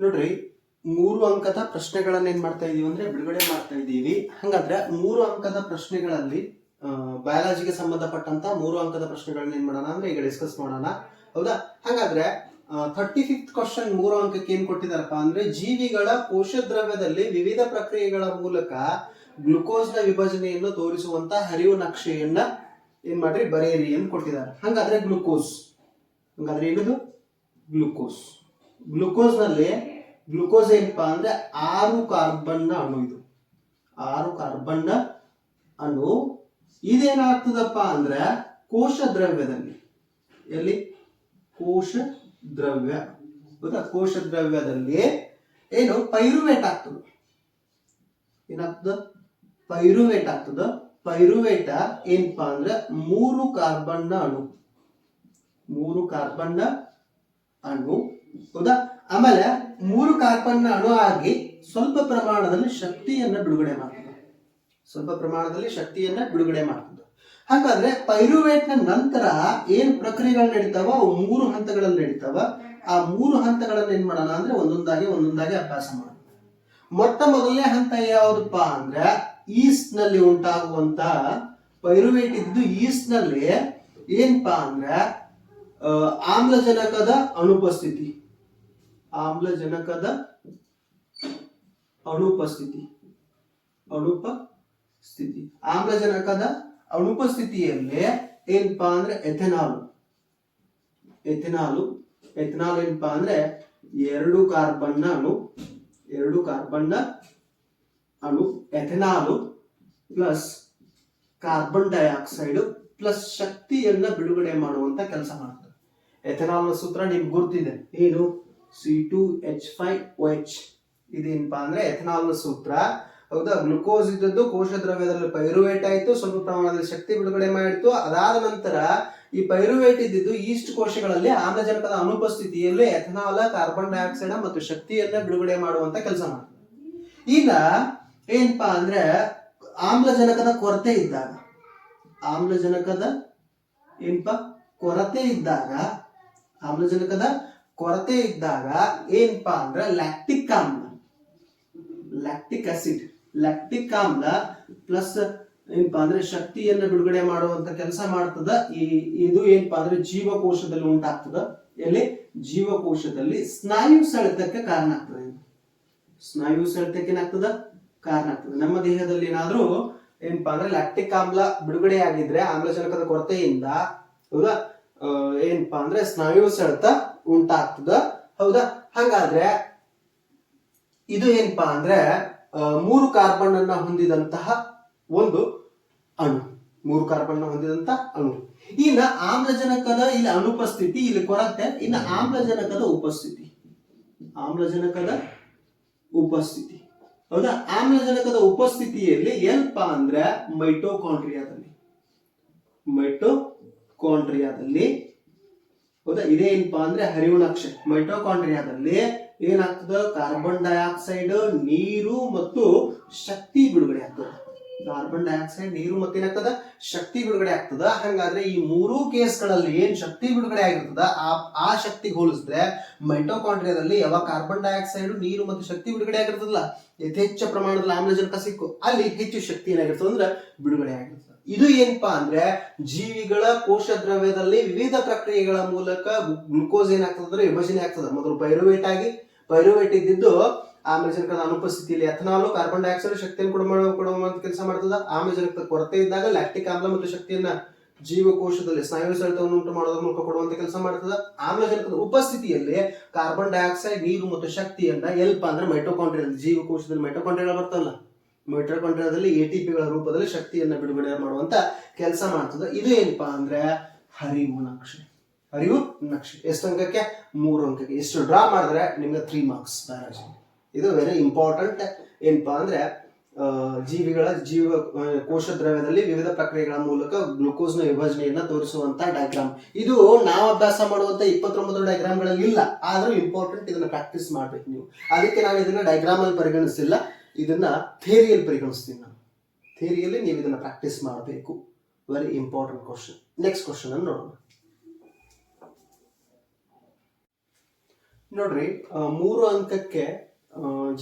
ನೋಡ್ರಿ, 3 ಅಂಕದ ಪ್ರಶ್ನೆಗಳನ್ನ ಏನ್ ಮಾಡ್ತಾ ಇದೀವಿ ಅಂದ್ರೆ ಬಿಡುಗಡೆ ಮಾಡ್ತಾ ಇದ್ದೀವಿ. ಹಾಗಾದ್ರೆ 3 ಅಂಕದ ಪ್ರಶ್ನೆಗಳಲ್ಲಿ ಬಯಾಲಜಿಗೆ ಸಂಬಂಧಪಟ್ಟಂತ 3 ಅಂಕದ ಪ್ರಶ್ನೆಗಳನ್ನ ಏನ್ ಮಾಡೋಣ ಅಂದ್ರೆ ಈಗ ಡಿಸ್ಕಸ್ ಮಾಡೋಣ. ಹೌದಾ? ಹಾಗಾದ್ರೆ 35th ಕ್ವಶನ್ 3 ಅಂಕಕ್ಕೆ ಏನ್ ಕೊಟ್ಟಿದಾರಪ್ಪ ಅಂದ್ರೆ ಜೀವಿಗಳ ಕೋಶದ್ರವ್ಯದಲ್ಲಿ ವಿವಿಧ ಪ್ರಕ್ರಿಯೆಗಳ ಮೂಲಕ ಗ್ಲುಕೋಸ್ ನ ವಿಭಜನೆಯನ್ನು ತೋರಿಸುವಂತ ಹರಿವು ನಕ್ಷೆಯನ್ನ ಏನ್ ಮಾಡ್ರಿ ಬರೆಯಿರಿ ಅಂತ ಕೊಟ್ಟಿದ್ದಾರೆ. ಹಾಗಾದ್ರೆ ಗ್ಲುಕೋಸ್, ಹಾಗಾದ್ರೆ ಏನದು ಗ್ಲುಕೋಸ್. ಗ್ಲುಕೋಸ್ ಏನಪ್ಪಾ ಅಂದ್ರೆ 6 ಕಾರ್ಬನ್ ನ ಅಣು. ಇದು 6 ಕಾರ್ಬನ್ ನ ಅಣು. ಇದೇನಾಗ್ತದಪ್ಪ ಅಂದ್ರೆ ಕೋಶ ದ್ರವ್ಯದಲ್ಲಿ, ಎಲ್ಲಿ ಕೋಶ ದ್ರವ್ಯ, ಹೌದಾ? ಕೋಶ ದ್ರವ್ಯದಲ್ಲಿ ಏನು ಪೈರುವೇಟ್ ಆಗ್ತದೆ. ಏನಾಗ್ತದ? ಪೈರುವೇಟ್ ಆಗ್ತದ. ಪೈರುವೇಟ ಏನಪ್ಪಾ ಅಂದ್ರೆ 3 ಕಾರ್ಬನ್ ನ ಅಣು, 3 ಕಾರ್ಬನ್ ನ ಅಣು, ಹೌದಾ? ಆಮೇಲೆ 3 ಕಾರ್ಬನ್ ನ ಅಣು ಆಗಿ ಸ್ವಲ್ಪ ಪ್ರಮಾಣದಲ್ಲಿ ಶಕ್ತಿಯನ್ನ ಬಿಡುಗಡೆ ಮಾಡ್ತದೆ. ಸ್ವಲ್ಪ ಪ್ರಮಾಣದಲ್ಲಿ ಶಕ್ತಿಯನ್ನ ಬಿಡುಗಡೆ ಮಾಡ್ತದೆ. ಹಾಗಾದ್ರೆ ಪೈರುವೇಟ್ ನ ನಂತರ ಏನ್ ಪ್ರಕ್ರಿಯೆಗಳು ನಡೀತಾವ, ಅವು 3 ಹಂತಗಳಲ್ಲಿ ನಡೀತಾವ. ಆ 3 ಹಂತಗಳನ್ನ ಏನ್ ಮಾಡೋಣ ಅಂದ್ರೆ ಒಂದೊಂದಾಗಿ ಅಭ್ಯಾಸ ಮಾಡೋಣ. ಮೊಟ್ಟ ಮೊದಲನೇ ಹಂತ ಯಾವ್ದಪ್ಪ ಅಂದ್ರೆ ಈಸ್ಟ್ ನಲ್ಲಿ ಉಂಟಾಗುವಂತ ಪೈರುವೇಟ್ ಇದ್ದು ಈಸ್ಟ್ ನಲ್ಲಿ ಏನಪ್ಪಾ ಅಂದ್ರೆ ಆಮ್ಲಜನಕದ ಅನುಪಸ್ಥಿತಿ, ಆಮ್ಲಜನಕದ ಆಮ್ಲಜನಕದ ಅನುಪಸ್ಥಿತಿಯಲ್ಲಿ ಏನಪ್ಪಾ ಅಂದ್ರೆ ಎಥೆನಾಲ್ ಏನಪ್ಪಾ ಅಂದ್ರೆ 2 ಕಾರ್ಬನ್ ನ ಅಣು ethanol plus carbon dioxide plus ಶಕ್ತಿಯನ್ನ ಬಿಡುಗಡೆ ಮಾಡುವಂತ ಕೆಲಸ ಮಾಡ್ತದೆ. ಎಥೆನಾಲ್ ನ ಸೂತ್ರ ನಿಮ್ಗೆ ಗೊತ್ತಿದೆ, ಏನು? C2H5OH. ಇದೇನಪ್ಪಾ ಅಂದ್ರೆ ಎಥೆನಾಲ್ ನ ಸೂತ್ರ, ಹೌದಾ? ಗ್ಲುಕೋಸ್ ಇದ್ದದ್ದು ಕೋಶ ದ್ರವ್ಯದಲ್ಲಿ ಪೈರುವೇಟ್ ಆಯ್ತು, ಸ್ವಲ್ಪ ಪ್ರಮಾಣದಲ್ಲಿ ಶಕ್ತಿ ಬಿಡುಗಡೆ ಮಾಡಿತ್ತು. ಅದಾದ ನಂತರ ಈ ಪೈರುವೇಟ್ ಇದ್ದಿದ್ದು ಈಸ್ಟ್ ಕೋಶಗಳಲ್ಲಿ ಆಮ್ಲಜನಕದ ಅನುಪಸ್ಥಿತಿಯಲ್ಲಿ ಎಥೆನಾಲ್, ಕಾರ್ಬನ್ ಡೈಆಕ್ಸೈಡ್ ಮತ್ತು ಶಕ್ತಿಯನ್ನ ಬಿಡುಗಡೆ ಮಾಡುವಂತ ಕೆಲಸ ಮಾಡ್ತದೆ. ಈಗ ಏನಪ್ಪಾ ಅಂದ್ರೆ ಆಮ್ಲಜನಕದ ಕೊರತೆ ಇದ್ದಾಗ, ಆಮ್ಲಜನಕದ ಕೊರತೆ ಇದ್ದಾಗ ಏನಪ್ಪಾ ಅಂದ್ರೆ ಲ್ಯಾಕ್ಟಿಕ್ ಆಮ್ಲ ಪ್ಲಸ್ ಏನಪ್ಪಾ ಅಂದ್ರೆ ಶಕ್ತಿಯನ್ನ ಬಿಡುಗಡೆ ಮಾಡುವಂತ ಕೆಲಸ ಮಾಡ್ತದ. ಇದು ಏನಪ್ಪಾ ಅಂದ್ರೆ ಜೀವಕೋಶದಲ್ಲಿ ಉಂಟಾಗ್ತದ. ಎಲ್ಲಿ? ಜೀವಕೋಶದಲ್ಲಿ ಸ್ನಾಯು ಸೆಳೆತಕ್ಕೆ ಕಾರಣ ಆಗ್ತದೆ. ಸ್ನಾಯು ಸೆಳೆತಕ್ಕೆ ಏನಾಗ್ತದ? ಕಾರಣ ಆಗ್ತದೆ. ನಮ್ಮ ದೇಹದಲ್ಲಿ ಏನಾದ್ರೂ ಏನಪ್ಪಾ ಅಂದ್ರೆ ಲ್ಯಾಕ್ಟಿಕ್ ಆಮ್ಲ ಬಿಡುಗಡೆ ಆಗಿದ್ರೆ ಆಮ್ಲಜನಕದ ಕೊರತೆಯಿಂದ, ಹೌದಾ, ಏನಪ್ಪಾ ಅಂದ್ರೆ ಸ್ನಾಯು ಸೆಳೆತ ಉಂಟಾಗ್ತದ. ಹೌದಾ? ಹಾಗಾದ್ರೆ ಇದು ಏನಪ್ಪಾ ಅಂದ್ರೆ 3 ಕಾರ್ಬನ್ ಅನ್ನ ಹೊಂದಿದಂತಹ ಒಂದು ಅಣು, 3 ಕಾರ್ಬನ್ ಹೊಂದಿದಂತ ಅಣು. ಇನ್ನ ಆಮ್ಲಜನಕದ ಇಲ್ಲಿ ಅನುಪಸ್ಥಿತಿ, ಇಲ್ಲಿ ಕೊರತೆ. ಇನ್ನು ಆಮ್ಲಜನಕದ ಉಪಸ್ಥಿತಿ, ಹೌದಾ? ಆಮ್ಲಜನಕದ ಉಪಸ್ಥಿತಿಯಲ್ಲಿ ಏನಪ್ಪಾ ಅಂದ್ರೆ ಮೈಟೋಕಾಂಡ್ರಿಯಾದಲ್ಲಿ, ಹೌದಾ, ಇದೇನಪ್ಪಾ ಅಂದ್ರೆ ಹರಿವು ನಕ್ಷೆ. ಮೈಟೋಕಾಂಡ್ರಿಯಾದಲ್ಲಿ ಏನಾಗ್ತದ? ಕಾರ್ಬನ್ ಡೈಆಕ್ಸೈಡ್, ನೀರು ಮತ್ತು ಶಕ್ತಿ ಬಿಡುಗಡೆ ಆಗ್ತದೆ. ಕಾರ್ಬನ್ ಡೈಆಕ್ಸೈಡ್, ನೀರು ಮತ್ತೆ ಏನಾಗ್ತದ? ಶಕ್ತಿ ಬಿಡುಗಡೆ ಆಗ್ತದ. ಹಾಗಾದ್ರೆ ಈ 3 ಕೇಸ್ಗಳಲ್ಲಿ ಏನ್ ಶಕ್ತಿ ಬಿಡುಗಡೆ ಆಗಿರ್ತದ ಆ ಶಕ್ತಿಗೆ ಹೋಲಿಸಿದ್ರೆ ಮೈಟೋಕಾಂಡ್ರಿಯಾದಲ್ಲಿ ಯಾವಾಗ ಕಾರ್ಬನ್ ಡೈಆಕ್ಸೈಡ್, ನೀರು ಮತ್ತು ಶಕ್ತಿ ಬಿಡುಗಡೆ ಆಗಿರ್ತದಲ್ಲ, ಯಥೇಚ್ಛ ಪ್ರಮಾಣದಲ್ಲಿ ಆಮ್ಲಜನಕ ಸಿಕ್ಕು, ಅಲ್ಲಿ ಹೆಚ್ಚು ಶಕ್ತಿ ಏನಾಗಿರ್ತದೆ ಅಂದ್ರೆ ಬಿಡುಗಡೆ ಆಗಿರ್ತದೆ. ಇದು ಏನಪ್ಪಾ ಅಂದ್ರೆ ಜೀವಿಗಳ ಕೋಶ ದ್ರವ್ಯದಲ್ಲಿ ವಿವಿಧ ಪ್ರಕ್ರಿಯೆಗಳ ಮೂಲಕ ಗ್ಲುಕೋಸ್ ಏನಾಗ್ತದೆ ಅಂದ್ರೆ ವಿಭಜನೆ ಆಗ್ತದೆ. ಮೊದಲು ಪೈರುವೇಟ್ ಇದ್ದಿದ್ದು ಆಮ್ಲಜನಕದ ಅನುಪಸ್ಥಿತಿಯಲ್ಲಿ ಎಥನಾಲ್, ಕಾರ್ಬನ್ ಡೈಆಕ್ಸೈಡ್ ಶಕ್ತಿಯನ್ನು ಕೊಡುವಂತ ಕೆಲಸ ಮಾಡ್ತದ. ಆಮ್ಲಜನಕದ ಕೊರತೆ ಇದ್ದಾಗ ಲ್ಯಾಕ್ಟಿಕ್ ಆಮ್ಲ ಮತ್ತು ಶಕ್ತಿಯನ್ನ ಜೀವಕೋಶದಲ್ಲಿ ಸ್ನಾಯು ಸೆಳೆತವನ್ನು ಉಂಟು ಮಾಡೋದ್ರ ಮೂಲಕ ಕೊಡುವಂತ ಕೆಲಸ ಮಾಡ್ತದ. ಆಮ್ಲಜನಕದ ಉಪಸ್ಥಿತಿಯಲ್ಲಿ ಕಾರ್ಬನ್ ಡೈಆಕ್ಸೈಡ್, ನೀರು ಮತ್ತು ಶಕ್ತಿಯನ್ನ ಎಲ್ಪ ಅಂದ್ರೆ ಮೈಟೋಕಾಂಡ್ರಿಯಾದಲ್ಲಿ, ಜೀವಕೋಶದಲ್ಲಿ ಮೈಟೋಕಾಂಡ್ರಿಯಾ ಬರ್ತಲ್ಲ, ಮೈಟೋಕಾಂಡ್ರಿಯಾದಲ್ಲಿ ATPಗಳ ರೂಪದಲ್ಲಿ ಶಕ್ತಿಯನ್ನ ಬಿಡುಗಡೆ ಮಾಡುವಂತ ಕೆಲಸ ಮಾಡ್ತದ. ಇದು ಏನಪ್ಪಾ ಅಂದ್ರೆ ಹರಿವು ನಕ್ಷೆ. ಎಷ್ಟು ಅಂಕಕ್ಕೆ? 3 ಅಂಕಕ್ಕೆ. ಎಷ್ಟು ಡ್ರಾ ಮಾಡಿದ್ರೆ ನಿಮ್ಗೆ 3 ಮಾರ್ಕ್ಸ್ ಬಯಾಲಜಿ. ಇದು ವೆರಿ ಇಂಪಾರ್ಟೆಂಟ್. ಏನಪ್ಪಾ ಅಂದ್ರೆ ಕೋಶ ದ್ರವ್ಯದಲ್ಲಿ ವಿವಿಧ ಪ್ರಕ್ರಿಯೆಗಳ ಮೂಲಕ ಗ್ಲುಕೋಸ್ ನ ವಿಭಜನೆಯನ್ನ ತೋರಿಸುವಂತ ಡಯಾಗ್ರಾಮ್. ಇದು ನಾವು ಅಭ್ಯಾಸ ಮಾಡುವಂತ 29 ಡಯಾಗ್ರಾಮ್ಗಳಲ್ಲಿ ಇಲ್ಲ, ಆದ್ರೂ ಇಂಪಾರ್ಟೆಂಟ್. ಇದನ್ನ ಪ್ರಾಕ್ಟೀಸ್ ಮಾಡ್ಬೇಕು ನೀವು. ಅದಕ್ಕೆ ನಾನು ಇದನ್ನ ಡಯಾಗ್ರಾಮ್ ಅಲ್ಲಿ ಪರಿಗಣಿಸಿಲ್ಲ, ಇದನ್ನ ಥಿಯರಿಯಲ್ಲಿ ಪರಿಗಣಿಸ್ತೀನಿ. ನಾನು ಥಿಯರಿಯಲ್ಲಿ ನೀವು ಇದನ್ನ ಪ್ರಾಕ್ಟೀಸ್ ಮಾಡಬೇಕು. Very important question. Next question ಅನ್ನು ನೋಡೋಣ. ನೋಡ್ರಿ 3 ಅಂಕಕ್ಕೆ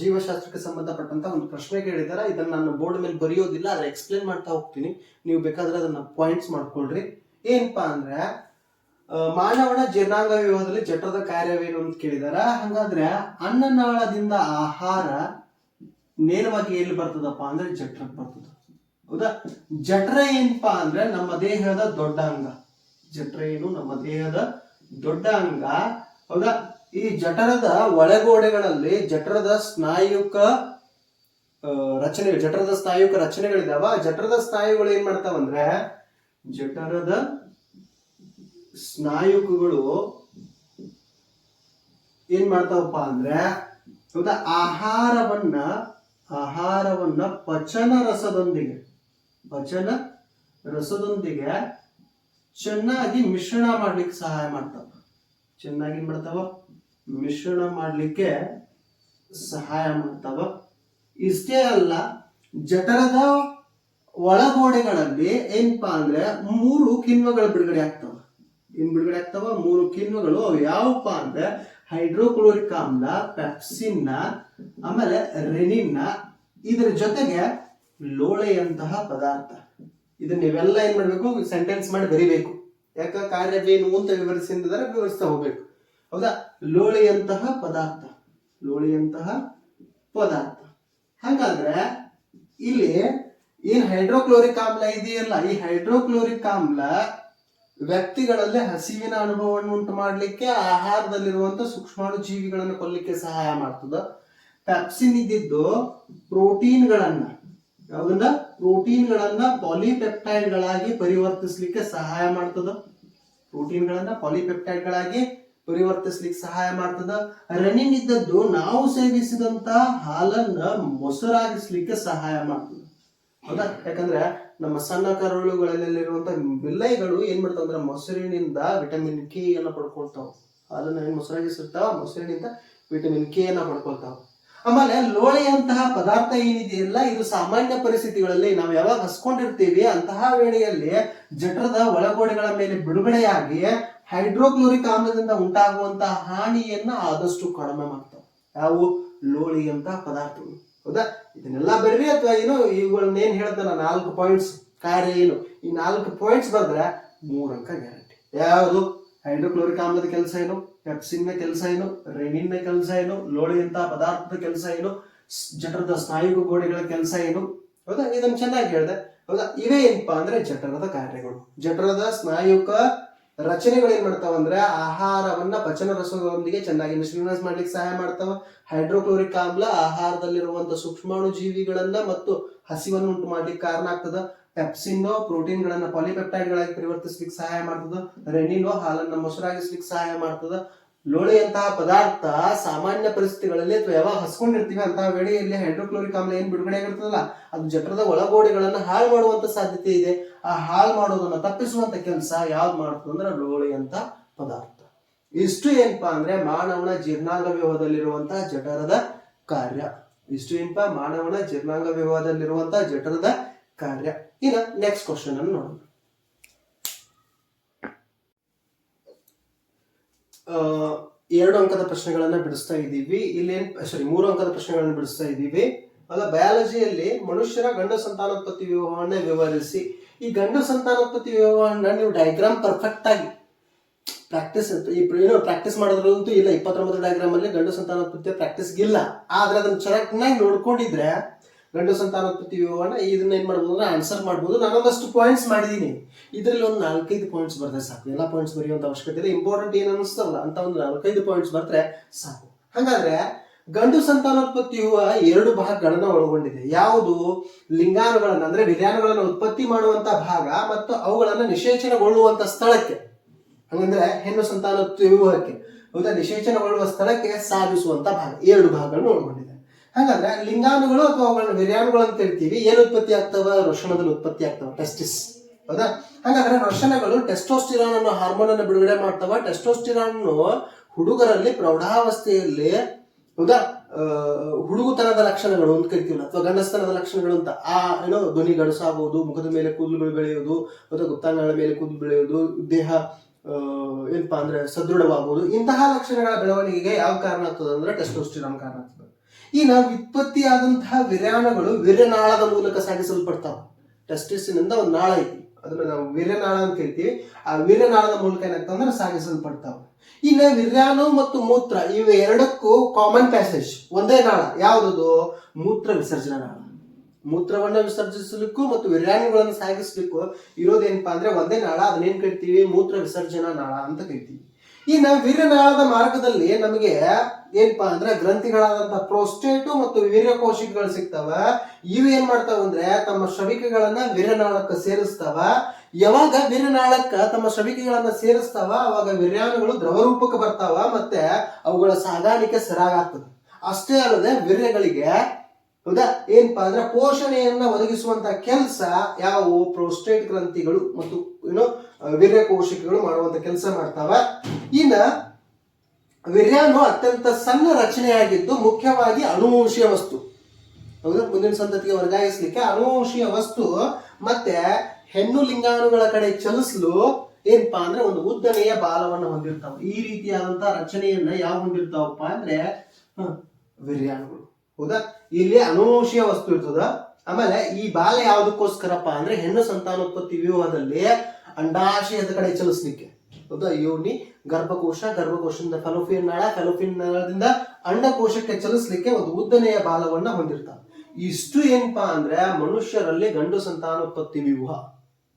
ಜೀವಶಾಸ್ತ್ರಕ್ಕೆ ಸಂಬಂಧಪಟ್ಟಂತ ಒಂದು ಪ್ರಶ್ನೆ ಕೇಳಿದಾರೆ. ಇದನ್ನ ನಾನು ಬೋರ್ಡ್ ಮೇಲೆ ಬರೆಯೋದಿಲ್ಲ, ಅದ್ರ ಎಕ್ಸ್ಪ್ಲೇನ್ ಮಾಡ್ತಾ ಹೋಗ್ತೀನಿ. ನೀವು ಬೇಕಾದ್ರೆ ಅದನ್ನ ಪಾಯಿಂಟ್ಸ್ ಮಾಡ್ಕೊಳ್ರಿ. ಏನಪ್ಪಾ ಅಂದ್ರೆ ಮಾನವನ ಜೀರ್ಣಾಂಗ ವ್ಯೂಹದಲ್ಲಿ ಜಠರದ ಕಾರ್ಯವೇನು ಅಂತ ಕೇಳಿದಾರ. ಹಂಗಾದ್ರೆ ಅನ್ನನಾಳದಿಂದ ಆಹಾರ ನೇರವಾಗಿ ಎಲ್ಲಿ ಬರ್ತದಪ್ಪ ಅಂದ್ರೆ ಜಠರಕ್ಕೆ ಬರ್ತದ. ಹೌದಾ? ಜಠರ ಏನಪ್ಪಾ ಅಂದ್ರೆ ನಮ್ಮ ದೇಹದ ದೊಡ್ಡ ಅಂಗ. ಜಠರ ಏನು? ನಮ್ಮ ದೇಹದ ದೊಡ್ಡ ಅಂಗ. ಹೌದಾ? ಈ ಜಠರದ ಒಳಗೋಡೆಗಳಲ್ಲಿ ಜಠರದ ಸ್ನಾಯುಕ ರಚನೆಗಳಿದಾವ. ಜಠರದ ಸ್ನಾಯುಗಳು ಏನ್ ಮಾಡ್ತಾವಂದ್ರೆ ಜಠರದ ಸ್ನಾಯುಕಗಳು ಏನ್ ಮಾಡ್ತಾವಪ್ಪ ಅಂದ್ರೆ ಹೌದಾ ಆಹಾರವನ್ನ ಪಚನ ರಸದೊಂದಿಗೆ ಚೆನ್ನಾಗಿ ಮಿಶ್ರಣ ಮಾಡ್ಲಿಕ್ಕೆ ಸಹಾಯ ಮಾಡ್ತಾವ. ಚೆನ್ನಾಗಿ ಮಾಡ್ತಾವ ಮಿಶ್ರಣ ಮಾಡ್ಲಿಕ್ಕೆ ಸಹಾಯ ಮಾಡ್ತಾವ. ಇಷ್ಟೇ ಅಲ್ಲ, ಜಠರದ ಒಳಗೋಡೆಗಳಲ್ಲಿ ಏನಪ್ಪಾ ಅಂದ್ರೆ 3 ಕಿಣ್ವಗಳು ಬಿಡುಗಡೆ ಆಗ್ತಾವ. ಏನ್ ಬಿಡುಗಡೆ ಆಗ್ತಾವ? 3 ಕಿಣ್ವಗಳು. ಅವು ಯಾವಪ್ಪ ಅಂದ್ರೆ ಹೈಡ್ರೋಕ್ಲೋರಿಕ್ ಆಮ್ಲ, ಪೆಪ್ಸಿನ್, ಆಮೇಲೆ ರೆನಿನ್, ಇದ್ರ ಜೊತೆಗೆ ಲೋಳೆಯಂತಹ ಪದಾರ್ಥ. ಇದನ್ನ ನೀವೆಲ್ಲ ಏನ್ ಮಾಡ್ಬೇಕು? ಸೆಂಟೆನ್ಸ್ ಮಾಡಿ ಬರಿಬೇಕು. ಯಾಕ ಕಾರ್ಯವೇನು ಅಂತ ವಿವರಿಸ್ತಾ ಹೋಗ್ಬೇಕು. ಹೌದಾ? ಲೋಳೆಯಂತಹ ಪದಾರ್ಥ. ಹಾಗಾದ್ರೆ ಇಲ್ಲಿ ಏನ್ ಹೈಡ್ರೋಕ್ಲೋರಿಕ್ ಆಮ್ಲ ಇದೆಯಲ್ಲ, ಈ ಹೈಡ್ರೋಕ್ಲೋರಿಕ್ ಆಮ್ಲ ವ್ಯಕ್ತಿಗಳಲ್ಲಿ ಹಸಿವಿನ ಅನುಭವವನ್ನು ಉಂಟು ಮಾಡ್ಲಿಕ್ಕೆ, ಆಹಾರದಲ್ಲಿರುವಂತ ಸೂಕ್ಷ್ಮಾಣು ಜೀವಿಗಳನ್ನು ಕೊಲ್ಲಿಕ್ಕೆ ಸಹಾಯ ಮಾಡ್ತದ. ಪೆಪ್ಸಿನ್ ಇದ್ದಿದ್ದು ಪ್ರೋಟೀನ್ಗಳನ್ನ ಪಾಲಿಪೆಪ್ಟೈಡ್ಗಳಾಗಿ ಪರಿವರ್ತಿಸ್ಲಿಕ್ಕೆ ಸಹಾಯ ಮಾಡ್ತದ. ರೆನಿನ್ ಇದ್ದದ್ದು ನಾವು ಸೇವಿಸಿದಂತ ಹಾಲನ್ನ ಮೊಸರಾಗಿಸ್ಲಿಕ್ಕೆ ಸಹಾಯ ಮಾಡ್ತದೆ. ಹೌದಾ? ಯಾಕಂದ್ರೆ ನಮ್ಮ ಸಣ್ಣ ಕರುಳುಗಳಲ್ಲಿರುವಂತ ವಿಲೈಗಳು ಏನ್ ಮಾಡ್ತಾವ ಅಂದ್ರೆ ಮೊಸರಿನಿಂದ ವಿಟಮಿನ್ ಕೆ ಅನ್ನ ಪಡ್ಕೊಳ್ತಾವ. ಹಾಲನ್ನ ಏನ್ ಮೊಸರಾಗಿಸಿರ್ತಾವ, ಮೊಸರಿನಿಂದ ವಿಟಮಿನ್ ಕೆ ಅನ್ನ ಪಡ್ಕೊಳ್ತಾವ. ಆಮೇಲೆ ಲೋಳೆಯಂತಹ ಪದಾರ್ಥ ಏನಿದೆಯಲ್ಲ, ಇದು ಸಾಮಾನ್ಯ ಪರಿಸ್ಥಿತಿಗಳಲ್ಲಿ ನಾವು ಯಾವಾಗ ಹಸ್ಕೊಂಡಿರ್ತೀವಿ ಅಂತಹ ವೇಳೆಯಲ್ಲಿ ಜಠರದ ಒಳಗೋಡೆಗಳ ಮೇಲೆ ಬಿಡುಗಡೆಯಾಗಿ ಹೈಡ್ರೋಕ್ಲೋರಿಕ್ ಆಮ್ಲದಿಂದ ಉಂಟಾಗುವಂತಹ ಹಾನಿಯನ್ನ ಆದಷ್ಟು ಕಡಿಮೆ ಮಾಡ್ತಾವ. ಯಾವ? ಲೋಳೆಯಂತಹ ಪದಾರ್ಥಗಳು. ಹೌದಾ? ಇದನ್ನೆಲ್ಲ ಬರ್ರಿ, ಅಥವಾ ಏನು ಇವುಗಳನ್ನ ಏನ್ ಹೇಳ್ದ 4 ಪಾಯಿಂಟ್ಸ್ ಕಾರ್ಯ ಏನು, ಈ 4 ಪಾಯಿಂಟ್ಸ್ ಬಂದ್ರೆ 3 ಅಂಕ ಗ್ಯಾರಂಟಿ. ಯಾವುದು? ಹೈಡ್ರೋಕ್ಲೋರಿಕ್ ಆಮ್ಲದ ಕೆಲಸ ಏನು, ಪೆಪ್ಸಿನ್ ಕೆಲಸ ಏನು, ರೆನಿನ್ ಕೆಲಸ ಏನು, ಲೋಳೆಯಂತಹ ಪದಾರ್ಥದ ಕೆಲಸ ಏನು, ಜಠರದ ಸ್ನಾಯು ಗೋಡೆಗಳ ಕೆಲಸ ಏನು. ಹೌದಾ? ಇದನ್ನ ಚೆನ್ನಾಗಿ ಹೇಳ್ದೆ. ಹೌದಾ? ಇವೇ ಏನಪ್ಪಾ ಅಂದ್ರೆ ಜಠರದ ಕಾರ್ಯಗಳು. ಜಠರದ ಸ್ನಾಯುಕ ರಚನೆಗಳು ಏನ್ ಮಾಡ್ತಾವ ಅಂದ್ರೆ ಆಹಾರವನ್ನ ಪಚನ ರಸದೊಂದಿಗೆ ಚೆನ್ನಾಗಿ ಮಿಶ್ರಣ ಮಾಡ್ಲಿಕ್ಕೆ ಸಹಾಯ ಮಾಡ್ತಾವ. ಹೈಡ್ರೋಕ್ಲೋರಿಕ್ ಆಮ್ಲ ಆಹಾರದಲ್ಲಿರುವಂತಹ ಸೂಕ್ಷ್ಮಾಣು ಜೀವಿಗಳನ್ನ ಮತ್ತು ಹಸಿವನ್ನು ಉಂಟು ಮಾಡ್ಲಿಕ್ಕೆ ಕಾರಣ ಆಗ್ತದ. ಪೆಪ್ಸಿನ್ ಪ್ರೋಟೀನ್ಗಳನ್ನ ಪಾಲಿಪೆಪ್ಟೈಡ್ಗಳಾಗಿ ಪರಿವರ್ತಿಸ್ಲಿಕ್ಕೆ ಸಹಾಯ ಮಾಡ್ತದ. ರೆನಿನ್ ಹಾಲನ್ನ ಮೊಸರಾಗಿಸ್ಲಿಕ್ಕೆ ಸಹಾಯ ಮಾಡ್ತದ. ಲೋಳೆಯಂತಹ ಪದಾರ್ಥ ಸಾಮಾನ್ಯ ಪರಿಸ್ಥಿತಿಗಳಲ್ಲಿ ಅಥವಾ ಯಾವಾಗ ಹಸ್ಕೊಂಡಿರ್ತೀವಿ ಅಂತಹ ವೇಳೆಯಲ್ಲಿ ಹೈಡ್ರೋಕ್ಲೋರಿಕ್ ಆಮ್ಲ ಏನ್ ಬಿಡುಗಡೆ ಆಗಿರ್ತದಲ್ಲ, ಅದು ಜಠರದ ಒಳಗೋಡೆಗಳನ್ನ ಹಾಳು ಮಾಡುವಂತ ಸಾಧ್ಯತೆ ಇದೆ. ಆ ಹಾಳು ಮಾಡೋದನ್ನ ತಪ್ಪಿಸುವಂತ ಕೆಲಸ ಯಾವ್ದು ಮಾಡ್ತದೆ ಅಂದ್ರೆ ಲೋಳೆಯಂತಹ ಪದಾರ್ಥ. ಇಷ್ಟು ಏನಪ್ಪಾ ಅಂದ್ರೆ ಮಾನವನ ಜೀರ್ಣಾಂಗ ವ್ಯೂಹದಲ್ಲಿರುವಂತಹ ಜಠರದ ಕಾರ್ಯ. ಇನ್ನ ನೆಕ್ಸ್ಟ್ ಕ್ವಶನ್ ಅನ್ನು ನೋಡೋಣ. 2 ಅಂಕದ ಪ್ರಶ್ನೆಗಳನ್ನ ಬಿಡಿಸ್ತಾ ಇದ್ದೀವಿ. 3 ಅಂಕದ ಪ್ರಶ್ನೆಗಳನ್ನ ಬಿಡಿಸ್ತಾ ಇದ್ದೀವಿ. ಅಲ್ಲ, ಬಯಾಲಜಿಯಲ್ಲಿ ಮನುಷ್ಯರ ಗಂಡು ಸಂತಾನೋತ್ಪತ್ತಿ ವ್ಯೂಹವನ್ನ ವಿವರಿಸಿ. ಈ ಗಂಡು ಸಂತಾನೋತ್ಪತ್ತಿ ವ್ಯೂಹವನ್ನ ನೀವು ಡಯಾಗ್ರಾಮ್ ಪರ್ಫೆಕ್ಟ್ ಆಗಿ ಪ್ರಾಕ್ಟೀಸ್ ಮಾಡೋದ್ರಂತೂ ಇಲ್ಲ. 29 ಡಯಾಗ್ರಾಮ್ ಅಲ್ಲಿ ಗಂಡು ಸಂತಾನೋತ್ಪತ್ತಿಯ ಪ್ರಾಕ್ಟೀಸ್ ಇಲ್ಲ. ಆದ್ರೆ ಅದನ್ನ ಚೆನ್ನಾಗಿ ನೋಡ್ಕೊಂಡಿದ್ರೆ ಗಂಡು ಸಂತಾನೋತ್ಪತ್ತಿ ವ್ಯೂಹವನ್ನ ಇದನ್ನ ಏನ್ ಮಾಡ್ಬೋದು ಅಂದ್ರೆ ಆನ್ಸರ್ ಮಾಡ್ಬೋದು. ನಾನೊಂದಷ್ಟು ಪಾಯಿಂಟ್ಸ್ ಮಾಡಿದೀನಿ. ಇದರಲ್ಲಿ ಒಂದು 4-5 ಪಾಯಿಂಟ್ಸ್ ಬರ್ತಾರೆ ಸಾಕು. ಎಲ್ಲ ಪಾಯಿಂಟ್ಸ್ ಬರೆಯುವಂತ ಅವಶ್ಯಕತೆ ಇಲ್ಲ. ಇಂಪಾರ್ಟೆಂಟ್ ಏನ್ ಅನಿಸ್ತಲ್ಲ ಅಂತ ಒಂದು 4-5 ಪಾಯಿಂಟ್ಸ್ ಬರ್ತಾರೆ ಸಾಕು. ಹಾಗಾದ್ರೆ ಗಂಡು ಸಂತಾನೋತ್ಪತ್ತಿ ವ್ಯೂಹ 2 ಭಾಗಗಳನ್ನ ಒಳಗೊಂಡಿದೆ. ಯಾವುದು? ಲಿಂಗಾಣುಗಳನ್ನ ಅಂದ್ರೆ ವಿರ್ಯಾಣುಗಳನ್ನ ಉತ್ಪತ್ತಿ ಮಾಡುವಂತ ಭಾಗ ಮತ್ತು ಅವುಗಳನ್ನ ನಿಷೇಚನಗೊಳ್ಳುವಂತ ಸ್ಥಳಕ್ಕೆ, ಹಂಗಂದ್ರೆ ಹೆಣ್ಣು ಸಂತಾನೋತ್ಪತ್ತಿ ವ್ಯೂಹಕ್ಕೆ ಹೌದಾ ನಿಷೇಚನಗೊಳ್ಳುವ ಸ್ಥಳಕ್ಕೆ ಸಾಗಿಸುವಂತ ಭಾಗ, 2 ಭಾಗಗಳನ್ನು ಒಳಗೊಂಡಿದೆ. ಹಾಗಾದ್ರೆ ಲಿಂಗಾಣುಗಳು ಅಥವಾ ಅವುಗಳನ್ನ ವಿರ್ಯಾಣುಗಳು ಅಂತ ಹೇಳ್ತೀವಿ. ಏನು ಉತ್ಪತ್ತಿ ಆಗ್ತಾವ? ವೃಷಣದಲ್ಲಿ ಉತ್ಪತ್ತಿ ಆಗ್ತಾವ, ಟೆಸ್ಟಿಸ್. ಹೌದಾ? ಹಾಗಾದ್ರೆ ವೃಷಣಗಳು ಟೆಸ್ಟೋಸ್ಟಿರಾನ್ ಅನ್ನೋ ಹಾರ್ಮೋನ್ ಅನ್ನು ಬಿಡುಗಡೆ ಮಾಡ್ತಾವ. ಟೆಸ್ಟೋಸ್ಟಿರಾನ್ ಹುಡುಗರಲ್ಲಿ ಪ್ರೌಢಾವಸ್ಥೆಯಲ್ಲಿ ಹೌದಾ ಹುಡುಗುತನದ ಲಕ್ಷಣಗಳು ಅಂತ ಕರಿತೀವಿ, ಅಥವಾ ಗಂಡಸ್ತನದ ಲಕ್ಷಣಗಳು ಅಂತ. ಧ್ವನಿ ಗಡಸಾಗುವುದು, ಮುಖದ ಮೇಲೆ ಕೂದಲುಗಳು ಬೆಳೆಯುವುದು, ಅಥವಾ ಗುಪ್ತಾಂಗಗಳ ಮೇಲೆ ಕೂದಲು ಬೆಳೆಯುವುದು, ದೇಹ ಏನಪ್ಪಾ ಅಂದ್ರೆ ಸದೃಢವಾಗುವುದು. ಇಂತಹ ಲಕ್ಷಣಗಳ ಬೆಳವಣಿಗೆಗೆ ಯಾವ ಕಾರಣ ಆಗ್ತದೆ ಅಂದ್ರೆ ಟೆಸ್ಟೋಸ್ಟಿರಾನ್ ಕಾರಣ ಆಗ್ತದೆ. ಇನ್ನು ಉತ್ಪತ್ತಿಯಾದಂತಹ ವಿರ್ಯಾಣುಗಳು ವೀರ್ಯನಾಳದ ಮೂಲಕ ಸಾಗಿಸಲ್ಪಡ್ತಾವ. ಟೆಸ್ಟಿಸ್ನಿಂದ ಒಂದು ನಾಳ ಐತಿ, ಅದನ್ನ ನಾವು ವೀರ್ಯನಾಳ ಅಂತ ಹೇಳ್ತೀವಿ. ಆ ವೀರ್ಯನಾಳದ ಮೂಲಕ ಏನಾಗ್ತದೆ ಅಂದ್ರೆ ಸಾಗಿಸಲ್ಪಡ್ತಾವ. ಇನ್ನು ವಿರ್ಯಾಣು ಮತ್ತು ಮೂತ್ರ ಇವು ಎರಡಕ್ಕೂ ಕಾಮನ್ ಪ್ಯಾಸೇಜ್, ಒಂದೇ ನಾಳ. ಯಾವ್ದು? ಮೂತ್ರ ವಿಸರ್ಜನಾ ನಾಳ. ಮೂತ್ರವನ್ನ ವಿಸರ್ಜಿಸಲಿಕ್ಕೂ ಮತ್ತು ವಿರ್ಯಾಣುಗಳನ್ನು ಸಾಗಿಸ್ಲಿಕ್ಕೂ ಇರೋದೇನಪ್ಪಾ ಅಂದ್ರೆ ಒಂದೇ ನಾಳ. ಅದನ್ನೇನ್ ಕರಿತೀವಿ? ಮೂತ್ರ ವಿಸರ್ಜನಾ ನಾಳ ಅಂತ ಕರಿತೀವಿ. ಇನ್ನು ವೀರ್ಯನಾಳದ ಮಾರ್ಗದಲ್ಲಿ ನಮಗೆ ಏನಪ್ಪಾ ಅಂದ್ರೆ ಗ್ರಂಥಿಗಳಾದಂತಹ ಪ್ರೋಸ್ಟೇಟು ಮತ್ತು ವೀರ್ಯಕೋಶಿಕಗಳು ಸಿಗ್ತಾವ. ಇವು ಏನ್ ಮಾಡ್ತಾವ ಅಂದ್ರೆ ತಮ್ಮ ಶ್ರವಿಕೆಗಳನ್ನ ವೀರ್ಯನಾಳಕ್ಕೆ ಸೇರಿಸ್ತಾವ. ಯಾವಾಗ ವೀರ್ಯನಾಳಕ್ಕ ತಮ್ಮ ಶ್ರವಿಕೆಗಳನ್ನ ಸೇರಿಸ್ತಾವ ಅವಾಗ ವೀರ್ಯಾಣುಗಳು ದ್ರವರೂಪಕ್ಕೆ ಬರ್ತಾವ, ಮತ್ತೆ ಅವುಗಳ ಸಾಗಾಣಿಕೆ ಸರಾಗಾಗ್ತದೆ. ಅಷ್ಟೇ ಅಲ್ಲದೆ ವೀರ್ಯಗಳಿಗೆ ಹೌದಾ ಏನಪ್ಪಾ ಅಂದ್ರೆ ಪೋಷಣೆಯನ್ನ ಒದಗಿಸುವಂತ ಕೆಲಸ ಯಾವುವು? ಪ್ರೋಸ್ಟೇಟ್ ಗ್ರಂಥಿಗಳು ಮತ್ತು ವೀರ್ಯಕೋಶಿಕಗಳು ಮಾಡುವಂತ ಕೆಲಸ ಮಾಡ್ತಾವ. ಇನ್ನ ವೀರ್ಯಾಣು ಅತ್ಯಂತ ಸಣ್ಣ ರಚನೆಯಾಗಿದ್ದು ಮುಖ್ಯವಾಗಿ ಅನುವಂಶೀಯ ವಸ್ತು. ಹೌದಾ, ಮುಂದಿನ ಸಂತತಿಗೆ ವರ್ಗಾಯಿಸಲಿಕ್ಕೆ ಅನುವಂಶೀಯ ವಸ್ತು ಮತ್ತೆ ಹೆಣ್ಣು ಲಿಂಗಾಣುಗಳ ಕಡೆ ಚಲಿಸಲು ಏನಪ್ಪಾ ಅಂದ್ರೆ ಒಂದು ಉದ್ದನೆಯ ಬಾಲವನ್ನು ಹೊಂದಿರ್ತಾವ. ಈ ರೀತಿಯಾದಂತಹ ರಚನೆಯನ್ನ ಯಾವ ಹೊಂದಿರ್ತಾವಪ್ಪ ಅಂದ್ರೆ ವೀರ್ಯಾಣುಗಳು. ಹೌದಾ, ಇಲ್ಲಿ ಅನುವಂಶೀಯ ವಸ್ತು ಇರ್ತದ. ಆಮೇಲೆ ಈ ಬಾಲ ಯಾವುದಕ್ಕೋಸ್ಕರಪ್ಪ ಅಂದ್ರೆ ಹೆಣ್ಣು ಸಂತಾನೋತ್ಪತ್ತಿ ವ್ಯೂಹದಲ್ಲಿ ಅಂಡಾಶಯದ ಕಡೆ ಚಲಿಸ್ಲಿಕ್ಕೆ. ಹೌದಾ, ಯೋನಿ, ಗರ್ಭಕೋಶ, ಗರ್ಭಕೋಶದಿಂದ ಫೆಲೋಪಿಯನ್ ನಾಳ, ಫೆಲೋಪಿಯನ್ ನಾಳದಿಂದ ಅಂಡಕೋಶಕ್ಕೆ ಚಲಿಸ್ಲಿಕ್ಕೆ ಒಂದು ಉದ್ದನೆಯ ಬಾಲವನ್ನ ಹೊಂದಿರ್ತಾವ. ಇಷ್ಟು ಏನಪ್ಪಾ ಅಂದ್ರೆ ಮನುಷ್ಯರಲ್ಲಿ ಗಂಡು ಸಂತಾನೋತ್ಪತ್ತಿ ವ್ಯೂಹ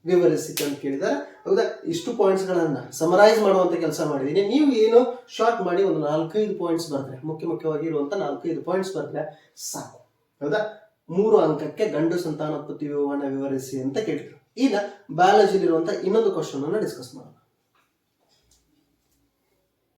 ವಿವರಿಸಿ ಅಂತ ಕೇಳಿದಾರೆ. ಹೌದಾ, ಇಷ್ಟು ಪಾಯಿಂಟ್ಸ್ ಗಳನ್ನ ಸಮರೈಸ್ ಮಾಡುವಂತ ಕೆಲಸ ಮಾಡಿದೀನಿ. ನೀವು ಏನು ಶಾರ್ಟ್ ಮಾಡಿ ಒಂದು 4-5 ಪಾಯಿಂಟ್ಸ್ ಬರ್ತಾರೆ, ಮುಖ್ಯವಾಗಿ ಇರುವಂತ 4-5 ಪಾಯಿಂಟ್ಸ್ ಬರ್ತಾರೆ ಸಾಕು. ಹೌದಾ, 3 ಅಂಕಕ್ಕೆ ಗಂಡು ಸಂತಾನೋತ್ಪತ್ತಿ ವ್ಯೂಹವನ್ನ ವಿವರಿಸಿ ಅಂತ ಕೇಳಿದ್ರು. ಈಗ ಬಯಾಲಜಿಲಿರುವಂತ ಇನ್ನೊಂದು ಕ್ವಶನ್ ಅನ್ನ ಡಿಸ್ಕಸ್ ಮಾಡೋಣ.